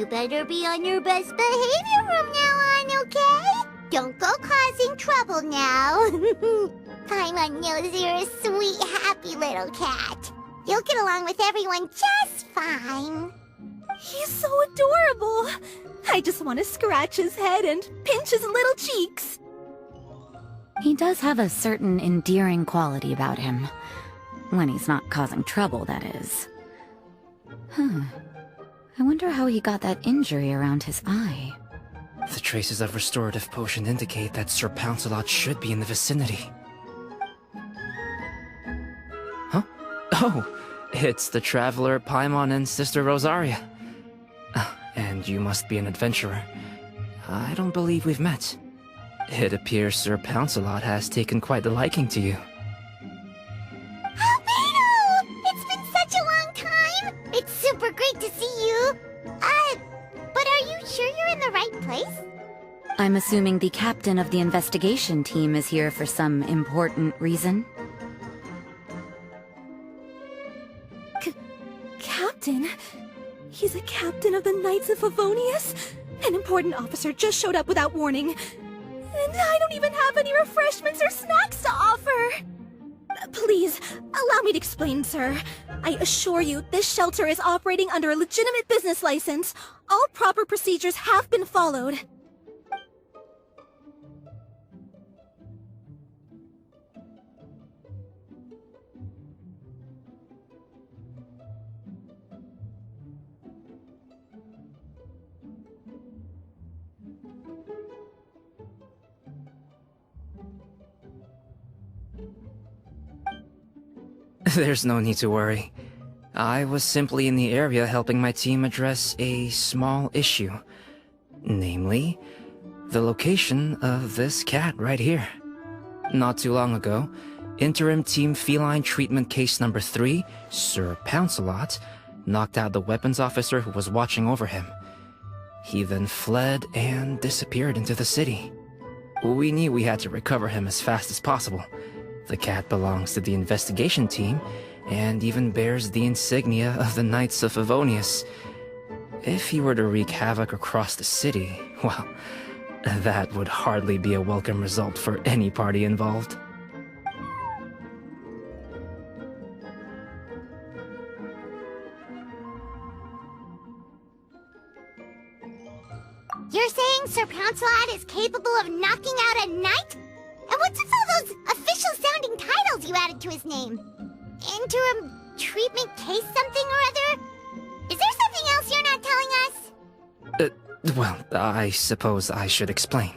You better be on your best behavior from now on, okay? Don't go causing trouble now. Paimon knows you're a sweet, happy little cat. You'll get along with everyone just fine. He's so adorable. I just want to scratch his head and pinch his little cheeks. He does have a certain endearing quality about him. When he's not causing trouble, that is. I wonder how he got that injury around his eye. The traces of restorative potion indicate that Sir Pouncelot should be in the vicinity. Huh? Oh, it's the traveler Paimon and Sister Rosaria. And you must be an adventurer. I don't believe we've met. It appears Sir Pouncelot has taken quite a liking to you. Albedo! It's been such a long time! It's super great to see you! But are you sure you're in the right place? I'm assuming the captain of the investigation team is here for some important reason? Captain? He's a captain of the Knights of Favonius? An important officer just showed up without warning. And I don't even have any refreshments or snacks to offer! Please, allow me to explain, sir. I assure you, this shelter is operating under a legitimate business license. All proper procedures have been followed. There's no need to worry. I was simply in the area helping my team address a small issue. Namely, the location of this cat right here. Not too long ago, Interim Team Feline Treatment Case Number 3, Sir Pouncelot, knocked out the weapons officer who was watching over him. He then fled and disappeared into the city. We knew we had to recover him as fast as possible. The cat belongs to the investigation team, and even bears the insignia of the Knights of Favonius. If he were to wreak havoc across the city, well, that would hardly be a welcome result for any party involved. You're saying Sir Pouncelot is capable of knocking out a knight? And what's with all those official-sounding titles you added to his name? Interim treatment case something or other? Is there something else you're not telling us? Well, I suppose I should explain.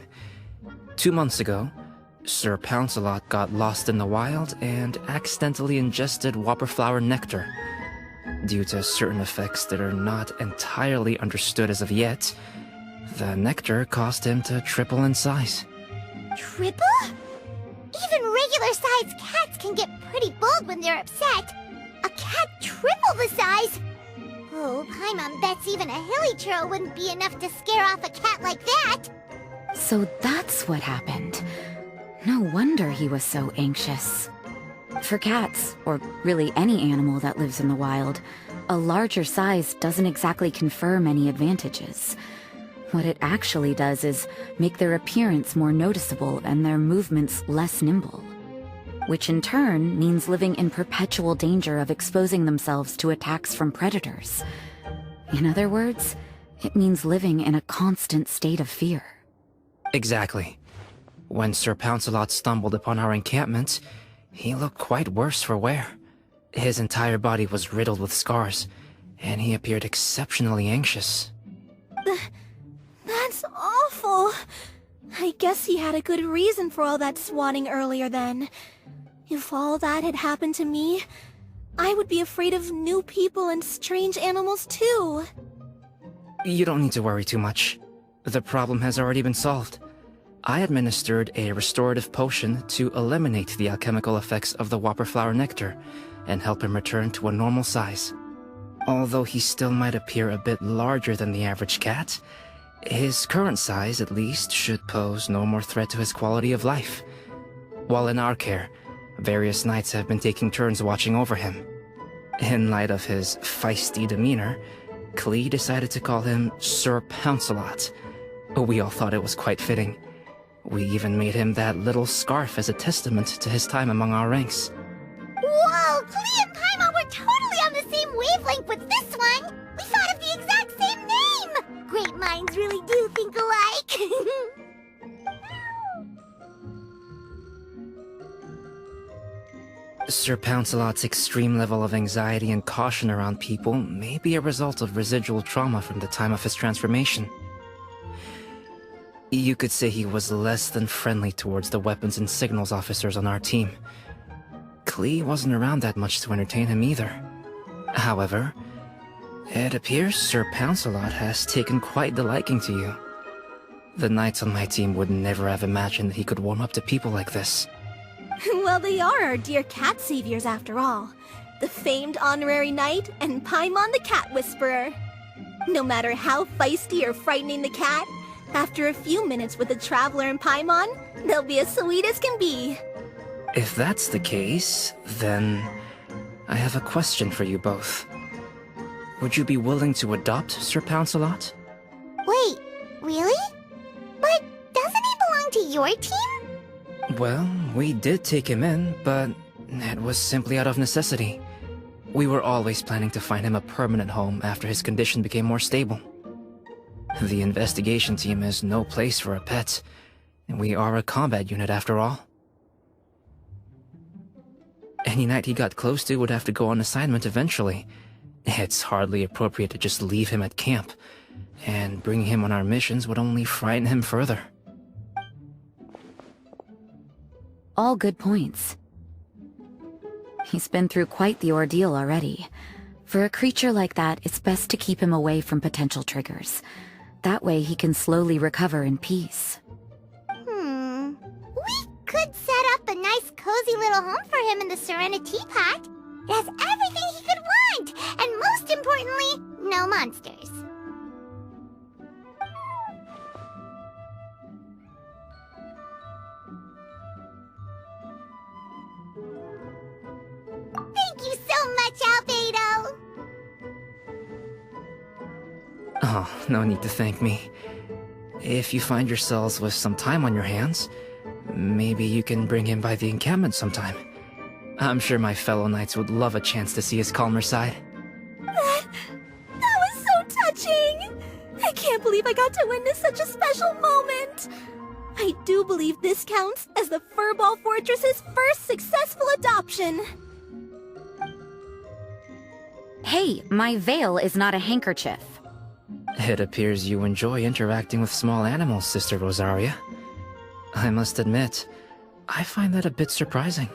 2 months ago, Sir Pouncelot got lost in the wild and accidentally ingested whopperflower nectar. Due to certain effects that are not entirely understood as of yet, the nectar caused him to triple in size. Triple? Even regular-sized cats can get pretty bold when they're upset. A cat triple the size? Oh, Paimon bets even a hilly churl wouldn't be enough to scare off a cat like that. So that's what happened. No wonder he was so anxious. For cats, or really any animal that lives in the wild, a larger size doesn't exactly confer many advantages. What it actually does is make their appearance more noticeable and their movements less nimble. Which in turn means living in perpetual danger of exposing themselves to attacks from predators. In other words, it means living in a constant state of fear. Exactly. When Sir Pouncelot stumbled upon our encampment, he looked quite worse for wear. His entire body was riddled with scars, and he appeared exceptionally anxious. That's awful. I guess he had a good reason for all that swatting earlier then. If all that had happened to me, I would be afraid of new people and strange animals too. You don't need to worry too much. The problem has already been solved. I administered a restorative potion to eliminate the alchemical effects of the whopperflower nectar and help him return to a normal size. Although he still might appear a bit larger than the average cat, his current size, at least, should pose no more threat to his quality of life. While in our care, various knights have been taking turns watching over him. In light of his feisty demeanor, Klee decided to call him Sir Pouncelot. We all thought it was quite fitting. We even made him that little scarf as a testament to his time among our ranks. Whoa, Klee and Paimon were totally on the same wavelength with this one! We thought of the exact same name! Great minds really do think alike! Sir Pouncelot's extreme level of anxiety and caution around people may be a result of residual trauma from the time of his transformation. You could say he was less than friendly towards the weapons and signals officers on our team. Klee wasn't around that much to entertain him either. However, it appears Sir Pouncelot has taken quite the liking to you. The knights on my team would never have imagined that he could warm up to people like this. Well, they are our dear cat saviors after all. The famed honorary knight and Paimon the cat whisperer. No matter how feisty or frightening the cat, after a few minutes with the traveler and Paimon, they'll be as sweet as can be. If that's the case, then I have a question for you both. Would you be willing to adopt Sir Pouncelot? Wait, really? But doesn't he belong to your team? Well, we did take him in, but it was simply out of necessity. We were always planning to find him a permanent home after his condition became more stable. The investigation team is no place for a pet, and we are a combat unit after all. Any knight he got close to would have to go on assignment eventually. It's hardly appropriate to just leave him at camp, and bringing him on our missions would only frighten him further. All good points. He's been through quite the ordeal already. For a creature like that, it's best to keep him away from potential triggers. That way he can slowly recover in peace. We could set up a nice cozy little home for him in the Serenity Pot. It has everything he could want, and most importantly, no monsters. Thank you so much, Albedo! Oh, no need to thank me. If you find yourselves with some time on your hands, maybe you can bring him by the encampment sometime. I'm sure my fellow knights would love a chance to see his calmer side. That was so touching! I can't believe I got to witness such a special moment! I do believe this counts as the Furball Fortress's first successful adoption! Hey, my veil is not a handkerchief. It appears you enjoy interacting with small animals, Sister Rosaria. I must admit, I find that a bit surprising.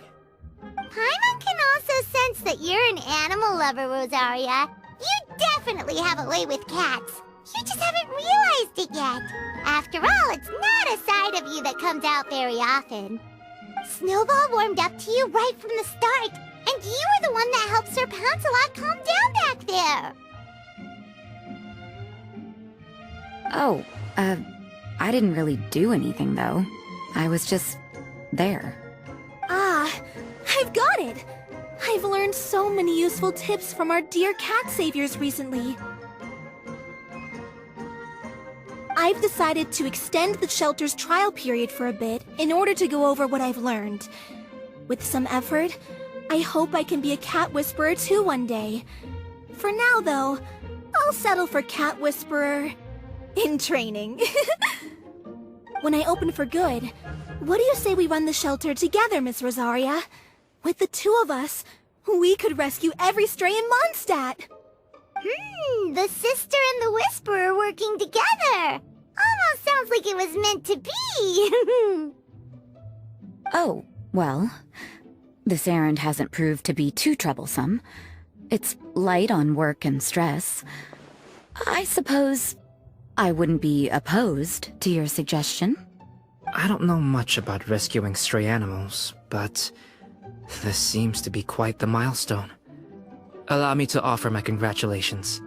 Paimon can also sense that you're an animal lover, Rosaria. You definitely have a way with cats. You just haven't realized it yet. After all, it's not a side of you that comes out very often. Snowball warmed up to you right from the start, and you were the one that helped Sir Pouncelot calm down back there. Oh, I didn't really do anything though. I was just there. Ah, I've got it! I've learned so many useful tips from our dear cat saviors recently. I've decided to extend the shelter's trial period for a bit in order to go over what I've learned. With some effort, I hope I can be a cat whisperer too one day. For now, though, I'll settle for cat whisperer in training. When I open for good, what do you say we run the shelter together, Miss Rosaria? With the two of us, we could rescue every stray in Mondstadt. The sister and the whisperer working together. Almost sounds like it was meant to be. Oh, well, this errand hasn't proved to be too troublesome. It's light on work and stress. I suppose I wouldn't be opposed to your suggestion. I don't know much about rescuing stray animals, but this seems to be quite the milestone. Allow me to offer my congratulations.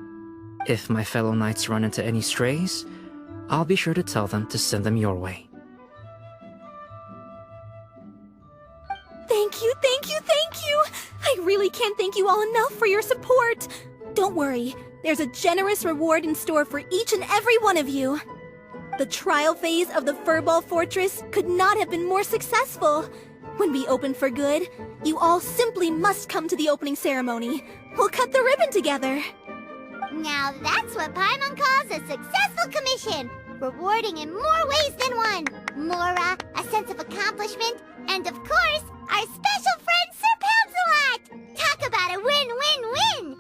If my fellow knights run into any strays, I'll be sure to tell them to send them your way. Thank you, thank you, thank you! I really can't thank you all enough for your support. Don't worry, There's a generous reward in store for each and every one of you. The trial phase of the Furball Fortress could not have been more successful. When we open for good, you all simply must come to the opening ceremony. We'll cut the ribbon together. Now that's what Paimon calls a successful commission. Rewarding in more ways than one. Mora, a sense of accomplishment, and of course, our special friend Sir Pouncelot! Talk about a win-win-win!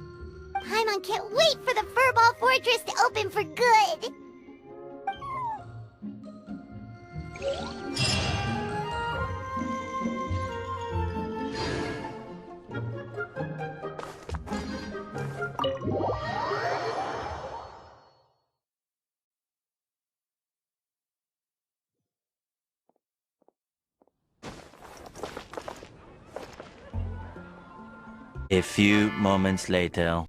Paimon can't wait for the Furball Fortress to open for good! A few moments later.